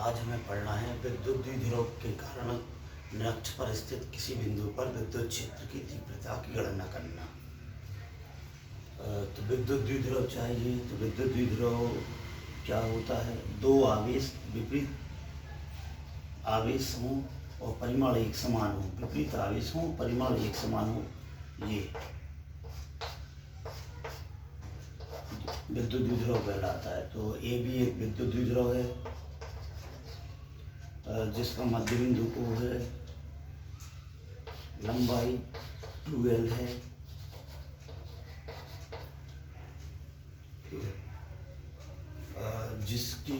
आज हमें पढ़ना है विद्युत द्विध्रुव के कारण निरक्ष पर स्थित किसी बिंदु पर विद्युत क्षेत्र की तीव्रता की गणना करना। तो विद्युत द्विध्रुव चाहिए। तो विद्युत द्विध्रुव क्या होता है? दो आवेश विपरीत आवेश हों और परिमाण एक समान हो। विपरीत आवेश हों, परिमाण एक समान हो, ये विद्युत द्विध्रुव कहलाता है। तो ए भी एक विद्युत द्विध्रुव है जिसका मध्य बिंदु O है, लंबाई 2L है, जिसकी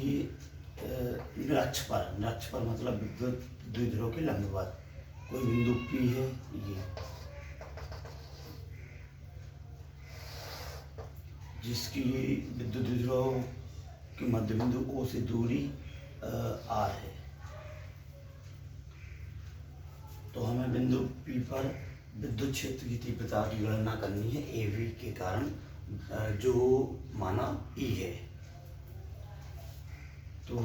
निरक्ष पर मतलब विद्युत द्विध्रुव के लंबवत कोई बिंदु P है, ये जिसकी विद्युत द्विध्रुव के मध्य बिंदु O से दूरी R है। तो हमें बिंदु P पर विद्युत क्षेत्र की तीव्रता की गणना करनी है AV के कारण, जो माना E है। तो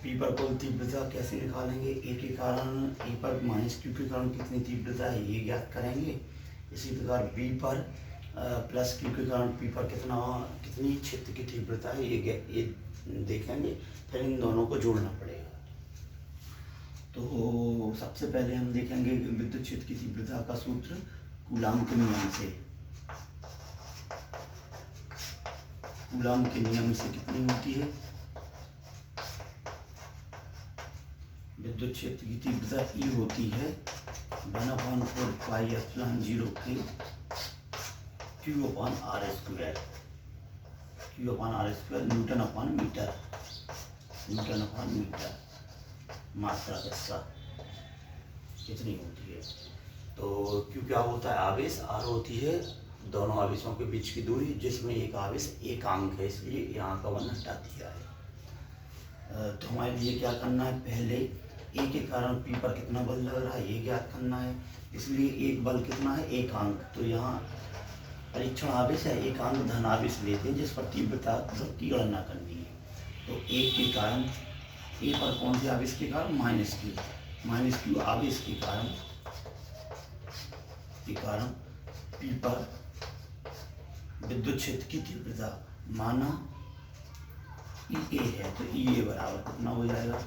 P पर कुल तीव्रता कैसे निकालेंगे? A के कारण E पर माइनस Q के कारण कितनी तीव्रता है ये ज्ञात करेंगे। इसी प्रकार B पर प्लस Q के कारण P पर कितनी क्षेत्र की तीव्रता है ये देखेंगे। फिर इन दोनों को जोड़ना पड़ेगा। तो सबसे पहले हम देखेंगे विद्युत क्षेत्र की तीव्रता का सूत्र कूलाम के नियम से। कूलाम के नियम से कितनी होती है? विद्युत क्षेत्र की तीव्रता E होती है 1/4 पाई एप्सिलॉन 0 के Q/R²। Q/R² न्यूटन/मीटर, मात्रा हिस्सा कितनी होती है। तो Q क्या होता है? आवेश। R होती है दोनों आवेशों के बीच की दूरी, जिसमें एक आवेश एकांक है, इसलिए यहाँ का 1 हटा दिया है। तो हमारे लिए क्या करना है? पहले A के कारण P पर कितना बल लग रहा है ये ज्ञात करना है। इसलिए एक बल कितना है? एकांक। तो यहाँ परीक्षण आवेश है, एकांक धन आवेश लेते हैं जिस पर तीव्रता की गणना करनी है। तो A के कारण, A पर कौन से आवेश के कारण? माइनस Q आवेश के कारण P पर विद्युत क्षेत्र की तीव्रता माना EA है। तो EA बराबर कितना हो जाएगा?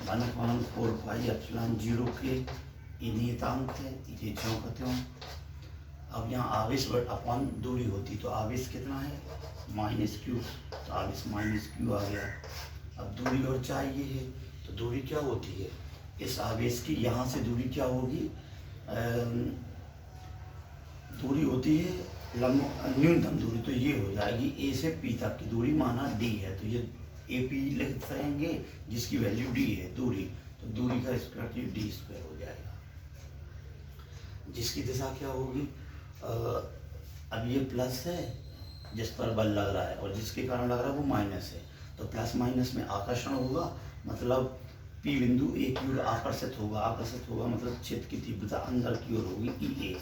1/4 पाई एप्सिलॉन 0 के ये नियतांक है, ये ज्यों का त्यों। अब यहाँ आवेश अपॉन दूरी होती, तो आवेश कितना है? -Q। तो आवेश -Q आ गया। अब दूरी और चाहिए है, तो दूरी क्या होती है? इस आवेश की यहाँ से दूरी क्या होगी? दूरी होती है न्यूनतम दूरी, तो ये हो जाएगी A से P तक की दूरी माना D है। तो ये AP लिख पाएंगे जिसकी वैल्यू D है, दूरी। तो दूरी का स्क्वायर D² हो जाएगा। जिसकी दिशा क्या होगी? अब ये प्लस है जिस पर बल लग रहा है, और जिसके कारण लग रहा है वो माइनस है। तो प्लस माइनस में आकर्षण होगा, मतलब P बिंदु A की ओर आकर्षित होगा मतलब क्षेत्र की तीव्रता अंदर की ओर होगी EA।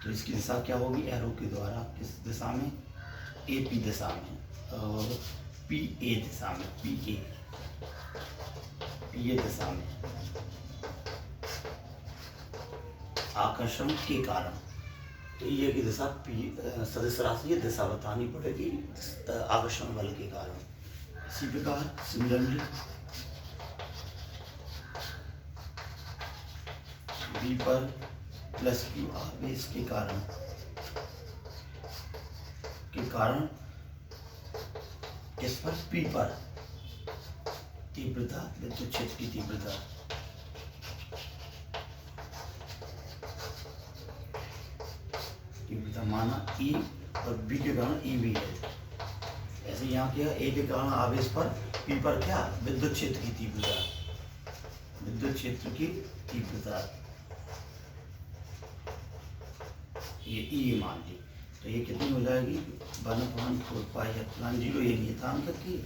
तो इसकी दिशा क्या होगी? एरो के द्वारा किस दिशा में? AP दिशा में, और PA दिशा में, PA दिशा में आकर्षण के कारण। तो ये की दिशा सदिश राशि है, दिशा बतानी पड़ेगी आकर्षण बल के कारण। इसी प्रकार सिमिलरली B पर प्लस Q आवेश के कारण इस पर P पर तीव्रता, विद्युत क्षेत्र की तीव्रता माना E, और B के कारण EV है। ऐसे यहाँ क्या? A के कारण आवेश पर P पर क्या? विद्युत क्षेत्र की तीव्रता, ये E मान ली। तो ये कितनी हो जाएगी? 1/4 पाई एप्सिलॉन 0, ये नियतांक की।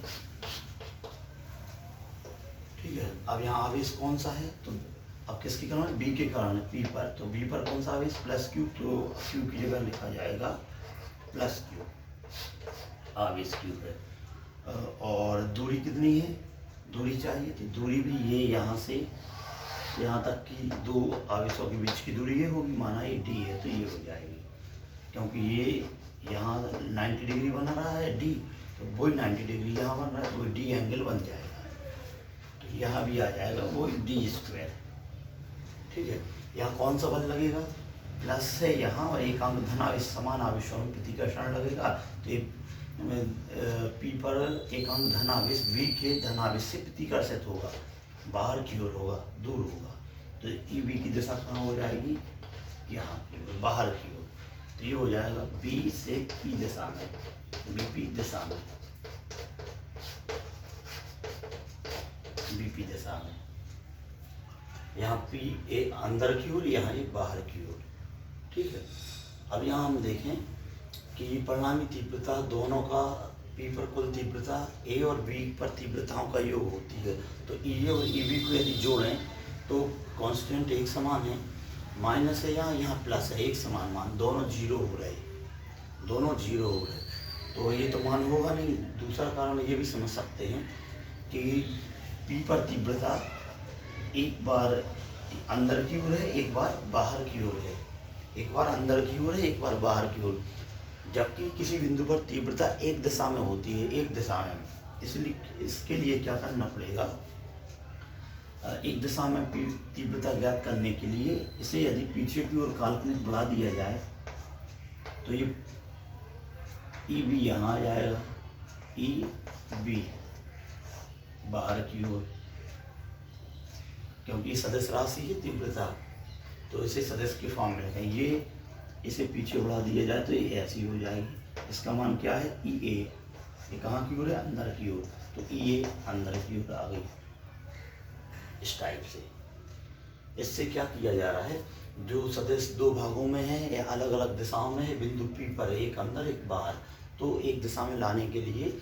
ठीक है। अब यहाँ आवेश कौन सा है? तो अब किसके कारण? B के कारण P पर। तो B पर कौन सा आवेश? Plus Q। तो Q की जगह लिखा जाएगा प्लस Q, आवेश Q है। और दूरी कितनी है, दूरी चाहिए तो दूरी भी ये यहाँ से यहाँ तक की दो आवेशों के बीच की दूरी ये होगी, माना ये डी है तो ये हो जाएगी, क्योंकि ये यहाँ 90 डिग्री बना रहा है डी, तो वही 90 डिग्री यहाँ बन रहा है तो डी एंगल बन जाएगा, तो यहाँ भी आ जाएगा वो डी स्क्वायर। ठीक है, यहाँ कौन सा बल लगेगा, प्लस है यहाँ, और एक अंक धन आवेश समान आवेशों में प्रतिकर्षण लगेगा, तो ये पी पर एक अंक धन आवेश वी के धन आवेश से प्रतिकर्षित होगा, बाहर की ओर होगा, दूर होगा, तो ई बी की दिशा कहाँ हो जाएगी, यहाँ की ओर, बाहर की ओर, तो ये हो जाएगा बी से पी दिशा में, बीपी दिशा में, बीपी दिशा में, यहाँ पी एक अंदर की ओर, यहाँ एक बाहर की ओर। ठीक है, अब यहाँ हम देखें कि परिणामी तीव्रता दोनों का पी पर कुल तीव्रता ए और बी पर तीव्रताओं का योग होती है, तो ई और ई बी को यदि जोड़ें तो कांस्टेंट एक समान है, माइनस है यहाँ प्लस है, एक समान मान, दोनों जीरो हो रहे, दोनों जीरो हो रहे, तो ये तो मान होगा नहीं। दूसरा कारण ये भी समझ सकते हैं कि पी पर तीव्रता एक बार अंदर की ओर है, एक बार बाहर की ओर है, एक बार अंदर की ओर है, एक बार बाहर की ओर, जबकि किसी बिंदु पर तीव्रता एक दिशा में होती है, एक दिशा में, इसलिए इसके लिए क्या करना पड़ेगा, एक दिशा में तीव्रता ज्ञात करने के लिए इसे यदि पीछे की ओर काल्पनिक बढ़ा दिया जाए तो ये ई बी यहाँ आ जाएगा, ई बी बाहर की ओर, क्योंकि सदिश राशि है तीव्रता, तो इसे सदिश के फॉर्म में रखें, ये इसे पीछे बढ़ा दिया जाए तो ये ऐसी हो जाएगी, इसका मान क्या है ई ए, ये कहाँ की ओर है, अंदर की ओर, तो ई ए अंदर की ओर आ गई, इस टाइप से। इससे क्या किया जा रहा है, जो सदिश दो भागों में है या अलग अलग दिशाओं में है, बिंदु पी पर एक अंदर एक बाहर, तो एक दिशा में लाने के लिए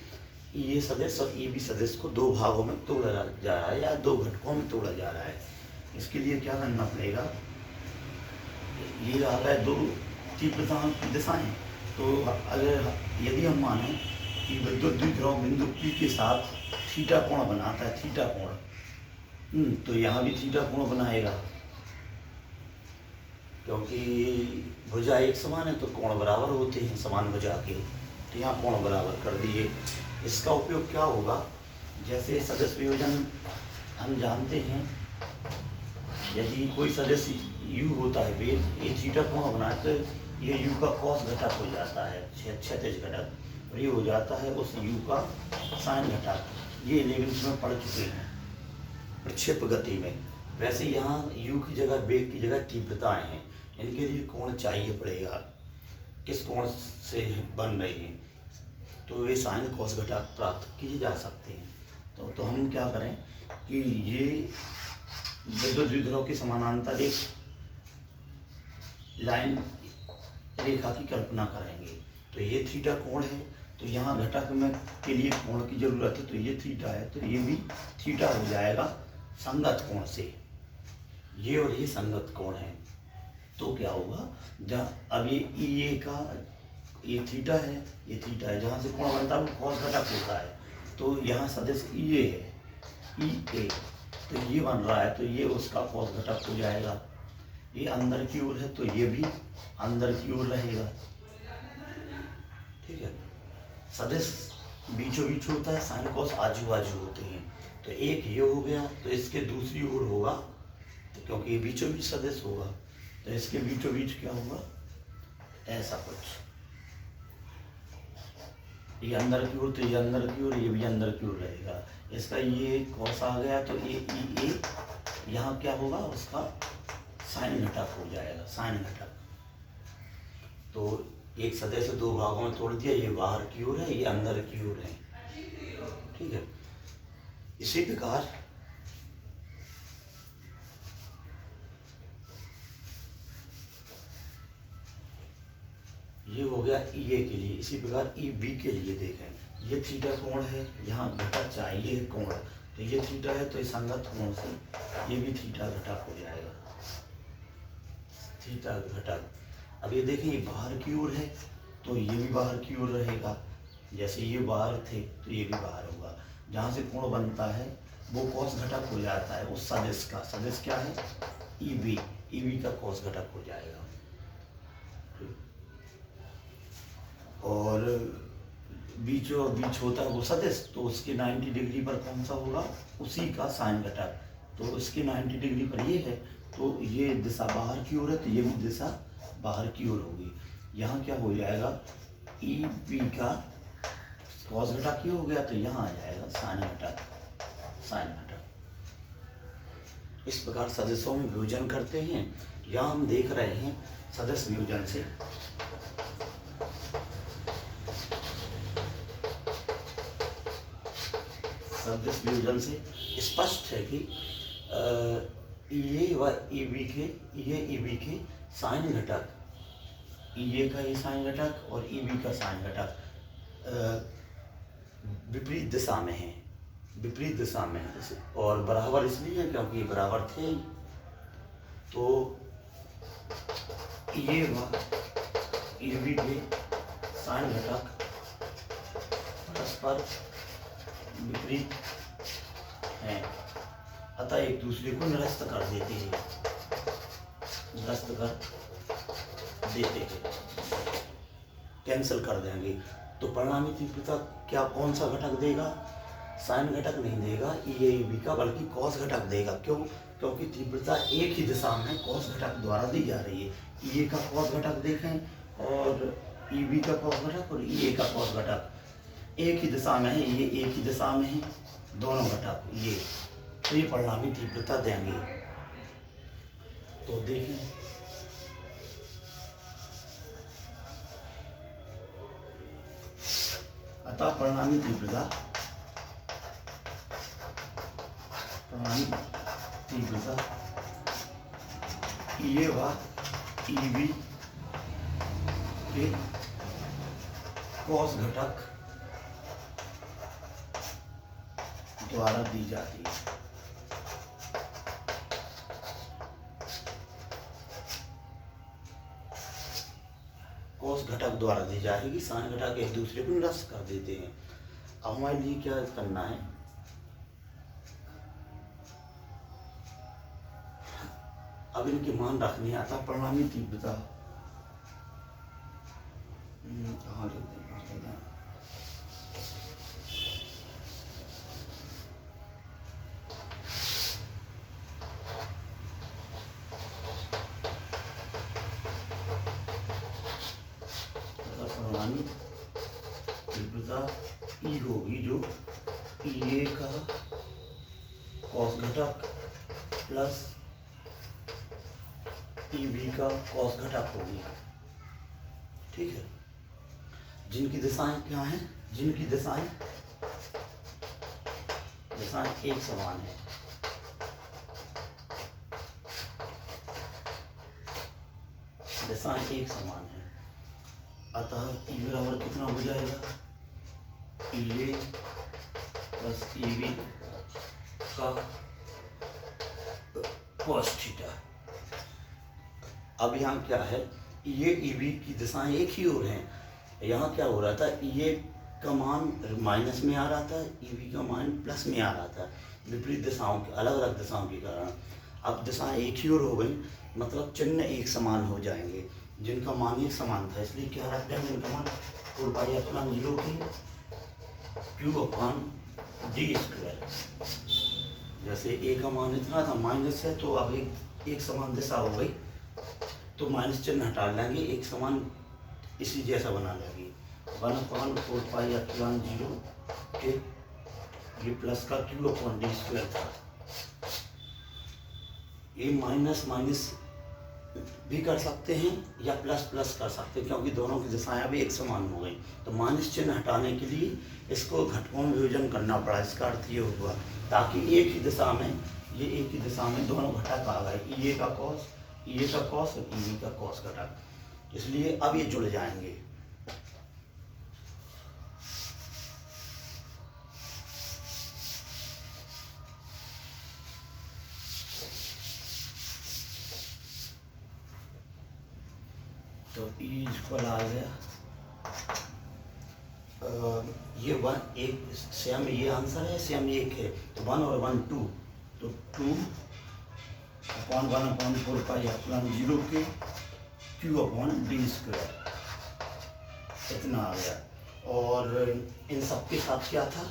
ये सदिश और ई बी सदिश को दो भागों में तोड़ा जा रहा है या दो घटकों में तोड़ा जा रहा है। इसके लिए क्या करना पड़ेगा, ये आ गए दो तीव्रताओं की दिशाएं, तो अगर यदि हम माने कि विद्युत द्विध्रुव बिंदु पी के साथ थीटा कोण बनाता है, थीटा कोण, तो यहाँ भी थीटा कोण बनाएगा, क्योंकि भुजा एक समान है तो कोण बराबर होते हैं समान भुजा के, तो यहाँ कोण बराबर कर दिए। इसका उपयोग क्या होगा, जैसे सदिश वियोजन हम जानते हैं, यदि कोई सदिश u होता है बेस, ये थीटा कोण बनाए तो ये u का कॉस घटक हो जाता है, क्षैतिज घटक, और ये हो जाता है उस u का साइन घटक। ये 11th में पढ़ चुके हैं प्रक्षेप गति में। वैसे यहाँ u की जगह वेग की जगह तीव्रताएं हैं, इनके लिए कोण चाहिए पड़ेगा, किस कोण से बन रही है, तो ये साइन कॉस घटक प्राप्त किए जा सकते हैं। तो हम क्या करें कि ये विद्युत द्विध्रुव के समानांतर एक लाइन रेखा की कल्पना करेंगे, तो ये थीटा कोण है, तो यहाँ घटक में के लिए कोण की जरूरत है, तो ये थीटा है, तो ये भी थीटा हो जाएगा संगत कोण से, ये और ये संगत कोण है। तो क्या होगा, जहाँ अब ये ई ए का ये थीटा है, ये थीटा है, जहाँ से कोण बनता है वो कॉस घटक होता है, तो यहाँ सदिश ई ए है, ई ए, तो ये बन रहा है, तो ये उसका कॉस घटक हो जाएगा, ये अंदर की ओर है तो ये भी अंदर की ओर रहेगा। ठीक है, सदिश बीचों बीच होता है, साइन कॉस आजू बाजू होते हैं, तो एक ये हो गया, तो इसके दूसरी ओर होगा, तो क्योंकि ये बीचों बीच सदिश होगा, तो इसके बीचों बीच क्या होगा, ऐसा कुछ, ये अंदर की ओर, तो ये अंदर की ओर, ये भी अंदर की ओर रहेगा। इसका ये कॉस आ गया, तो ये ई ए यहाँ क्या होगा, उसका साइन घटक हो जाएगा, साइन घटक। तो एक सदिश दो भागों में तोड़ दिया, ये बाहर की ओर है, ये अंदर की ओर है। ठीक है, इसी प्रकार ये हो गया ई ए के लिए। इसी प्रकार ई बी के लिए देखें, ये थीटा कोण है, यहाँ घटक चाहिए कोण, तो ये थीटा है, तो इस संगत कोण से ये भी थीटा घटक हो जाएगा, थीटा घटक। अब ये देखें, ये बाहर की ओर है, तो ये भी बाहर की ओर रहेगा, जैसे ये बाहर थे तो ये भी बाहर होगा। जहाँ से कोण बनता है वो कॉस घटक हो जाता है उस सदिश का। सदिश क्या है? EB। EB का कॉस घटक हो जाएगा। और बीचों बीच होता है वो सदिश, तो उसके 90 डिग्री पर कौन सा होगा? उसी का साइन घटक। तो इसके 90 डिग्री पर ये है, तो ये दिशा बाहर की ओर है, तो ये भी दिशा बाहर की ओर होगी। यहाँ क्या हो जाएगा? EB का कॉस घटक ही हो गया, तो यहाँ आ जाएगा साइन घटक। साइन घटक इस प्रकार सदिशों में वियोजन करते हैं। यहाँ हम देख रहे हैं सदिश वियोजन से सदिश वियोजन से स्पष्ट है कि ये व EB के साइन घटक, EA का ये साइन घटक और EB का साइन घटक विपरीत दिशा में है। विपरीत दिशा में है और बराबर इसलिए है क्योंकि ये बराबर थे। तो ये व EB के साइन घटक परस्पर विपरीत हैं, अतः एक दूसरे को निरस्त कर देते हैं। निरस्त कर देते हैं, कैंसिल कर देंगे। तो परिणामी तीव्रता क्या कौन सा घटक देगा? साइन घटक नहीं देगा EB का, बल्कि कॉस घटक देगा। क्यों? क्योंकि तीव्रता एक ही दिशा में कॉस घटक द्वारा दी जा रही है। EA का कॉस घटक देखें और EB का कॉस घटक और EA का कॉस घटक एक ही दिशा में है। ये एक ही दिशा में है दोनों घटक ये, तो ये परिणामी तीव्रता देंगे। तो देखें अतः परिणामी तीव्रता EA व EB के कॉस घटक द्वारा दी जाती है। कॉस घटक द्वारा दी जाएगी। साइन घटक एक दूसरे को निरस्त कर देते हैं। अब हमारे लिए क्या करना है? अब इनके मान रखने आता परिणामी तीव्रता कहाँ लिख दें? परिणामी तीव्रता E होगी जो EA का कॉस घटक प्लस EB का कॉस घटक होगी। ठीक है। जिनकी दिशाएं क्या हैं? जिनकी दिशाएं एक समान है। दिशाएं एक समान है, अतः E बराबर कितना हो जाएगा? EA प्लस EB का cos थीटा। अब यहाँ क्या है? ये EB की दिशाएं एक ही ओर हैं। यहाँ क्या हो रहा था? EA का मान माइनस में आ रहा था, EB का मान प्लस में आ रहा था, विपरीत दिशाओं के, अलग अलग दिशाओं के कारण। अब दिशाएं एक ही ओर हो गई, मतलब चिन्ह एक समान हो जाएंगे। जिनका मान एक समान था, इसलिए क्या रखते हैं? इनका मान 4πε0 की Q/d²। जैसे A का मान इतना था, माइनस है, तो अब एक समान दिशा हो गई, तो माइनस चिन्ह हटा लेंगे, एक समान इसी जैसा बना लेंगे। 1/4πε0 के ये प्लस का Q/d² था। ये माइनस माइनस भी कर सकते हैं या प्लस प्लस कर सकते हैं, क्योंकि दोनों की दिशाएं अभी एक समान हो गई। तो माइनस चिन्ह हटाने के लिए इसको घटकों में विभाजन करना पड़ा। इसका अर्थ ये हुआ ताकि एक ही दिशा में दोनों घटक आ गए, EA का कॉस और EB का कॉस घटक। इसलिए अब ये जुड़ जाएंगे। तो E इक्वल आ गया ये 1 एक सेम ये आंसर है, सेम एक है, तो 1 और 1 2, तो 2/1/4πε0 के Q/d², इतना आ गया। और इन सब के साथ क्या था,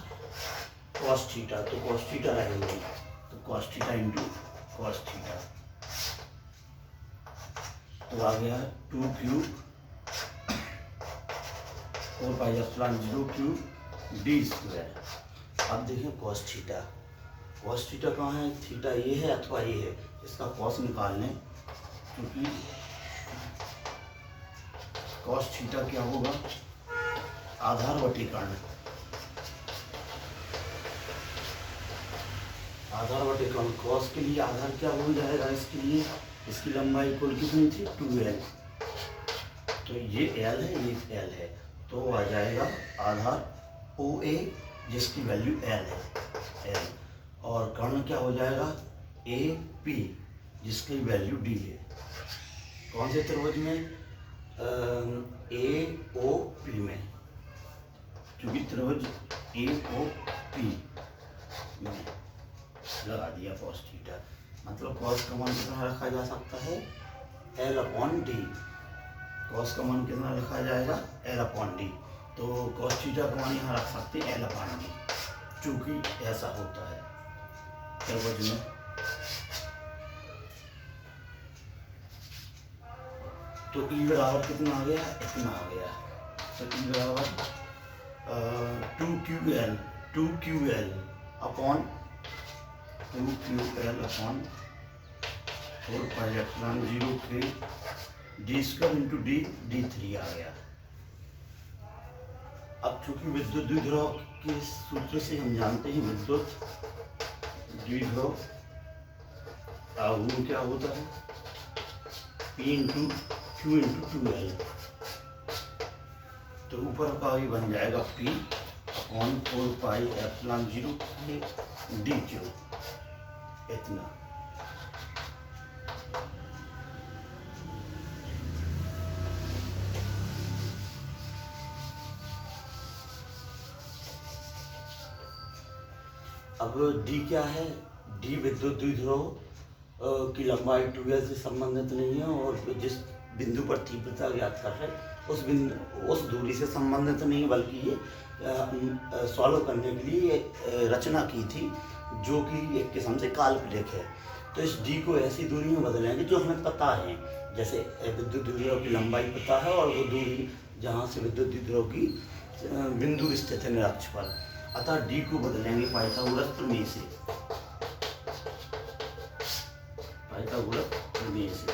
cos थीटा, तो cos थीटा रहेंगे, तो cos theta into cos theta, तो आ गया 2Q 4πε0 Qd²। अब देखें cos थीटा, cos थीटा कहाँ है, थीटा ये है अथवा ये है, इसका cos निकाल लें, क्योंकि cos थीटा क्या होगा, आधार बटे कर्ण, आधार बटे कर्ण, cos के लिए आधार क्या हो जाएगा, इसके लिए इसकी लंबाई कुल कितनी थी 2l, तो ये l है ये l है, तो आ जाएगा आधार OA जिसकी वैल्यू l है l, और कर्ण क्या हो जाएगा AP जिसकी वैल्यू d है। कौन से त्रिभुज में, AOP में, क्योंकि त्रिभुज AOP में लगा दिया cos थीटा, मतलब cos का मान कितना रखा जा सकता है L/d, cos का मान कितना रखा जाएगा L/d, तो cos थीटा का मान यहाँ रख सकते हैं L/d, चूंकि ऐसा होता है त्रिभुज में। तो E बराबर कितना आ गया, इतना आ गया, तो E बराबर 2QL अपॉन 4πε0 के d² इंटू d3 आ गया। अब चूंकि विद्युत द्विध्रुव के सूत्र से हम जानते हैं विद्युत द्विध्रुव आघूर्ण क्या होता है, P into Q into 2L, तो ऊपर का भी बन जाएगा P अपॉन 4πε0 d3, इतना। अब d क्या है, d विद्युत द्विध्रुव की लंबाई 2l से संबंधित नहीं है, और जिस बिंदु पर तीव्रता ज्ञात कर रहे हैं उस दूरी से संबंधित नहीं, बल्कि ये सॉल्व करने के लिए रचना की थी, जो कि एक किस्म से काल्पनिक है। तो इस d को ऐसी दूरी में बदलेंगे जो हमें पता है, जैसे विद्युत द्विध्रुव की लंबाई पता है और वो दूरी जहाँ से विद्युत द्विध्रुव की बिंदु स्थित है निरक्ष पर, अतः d को बदलेंगे पाइथागोरस प्रमेय से, पाइथागोरस प्रमेय से।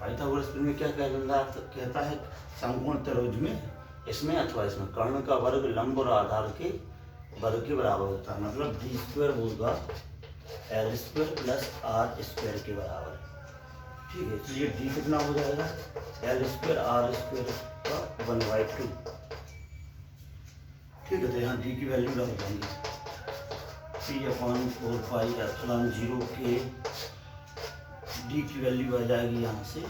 पाइथागोरस प्रमेय क्या कहता है, समकोण त्रिभुज में इसमें अथवा इसमें कर्ण का वर्ग लंब और आधार के वर्ग के बराबर होता है, मतलब d² होगा L² प्लस R² के बराबर। ठीक है, इसलिए d कितना हो जाएगा, L² R² का 1/2। ठीक है, तो यहाँ d की वैल्यू रख देंगे, P/4πε0 के d की वैल्यू आ जाएगी यहाँ से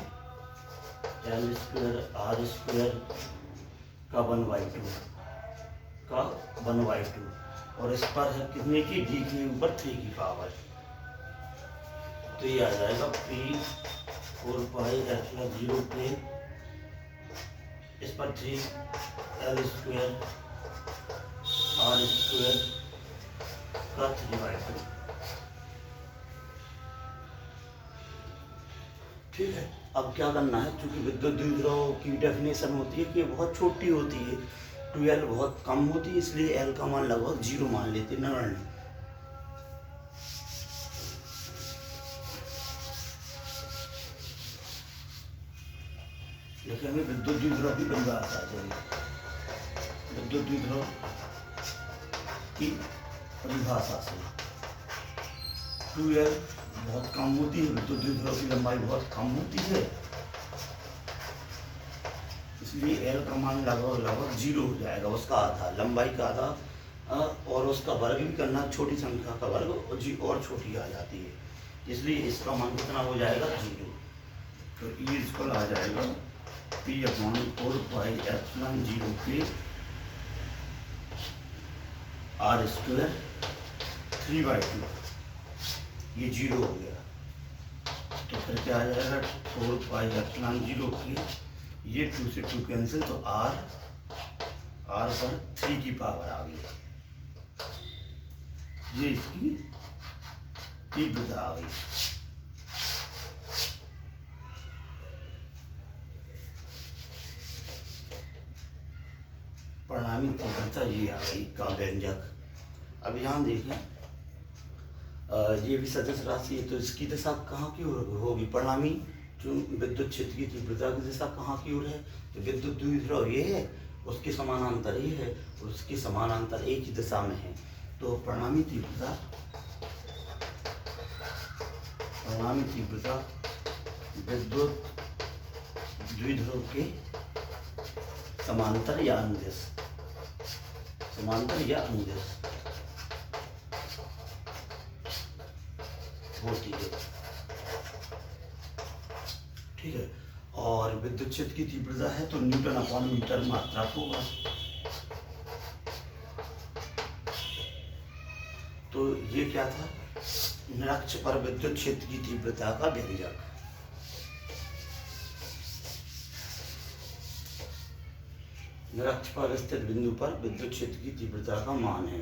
L² R² का 1/2 और इस पर है कितने की, d के ऊपर 3 की पावर, तो ये आ जाएगा P/4πε0 के इस पर 3 L² R² का 3/2। ठीक है, अब क्या करना है, क्योंकि विद्युत द्विध्रुव की डेफिनेशन होती है कि बहुत छोटी होती है, 2l बहुत कम होती है, इसलिए l का मान लगभग 0 मान लेते हैं, नगण्य। लेकिन हमें विद्युत द्विध्रुव की परिभाषा चाहिए, विद्युत द्विध्रुव की परिभाषा से 2l बहुत कम होती है, विद्युत द्विध्रुव की लंबाई बहुत कम होती है, इसलिए l का मान लगभग 0 हो जाएगा, उसका आधा, लंबाई का आधा, और उसका वर्ग भी करना, छोटी संख्या का वर्ग और छोटी आ जाती है, इसलिए इसका मान कितना हो जाएगा 0। तो E इसको आ जाएगा P/4πε0 के आर स्क्वायर 3/2, ये 0 हो गया। तो फिर क्या आ जाएगा 4πε0 की, ये 2 से 2 कैंसिल, तो आर पर 3 की पावर आ गई। ये इसकी तीव्रता आ गई। परिणामी तीव्रता ये आ गई का व्यंजक। अब यहाँ देखें, ये भी सदिश राशि है, तो इसकी दिशा कहाँ की ओर होगी? परिणामी जो विद्युत क्षेत्र की तीव्रता की दिशा कहाँ की ओर है? तो विद्युत द्विध्रुव ये है, उसके समानांतर ये है, उसके समानांतर एक ही दिशा में है। तो परिणामी तीव्रता विद्युत द्विध्रुव के समांतर या अनुदिश होती है। ठीक है। और विद्युत क्षेत्र की तीव्रता है तो N/मीटर मात्रक होगा। तो ये क्या था? निरक्ष पर विद्युत क्षेत्र की तीव्रता का व्यंजक। निरक्ष पर स्थित बिंदु पर विद्युत क्षेत्र की तीव्रता का मान है।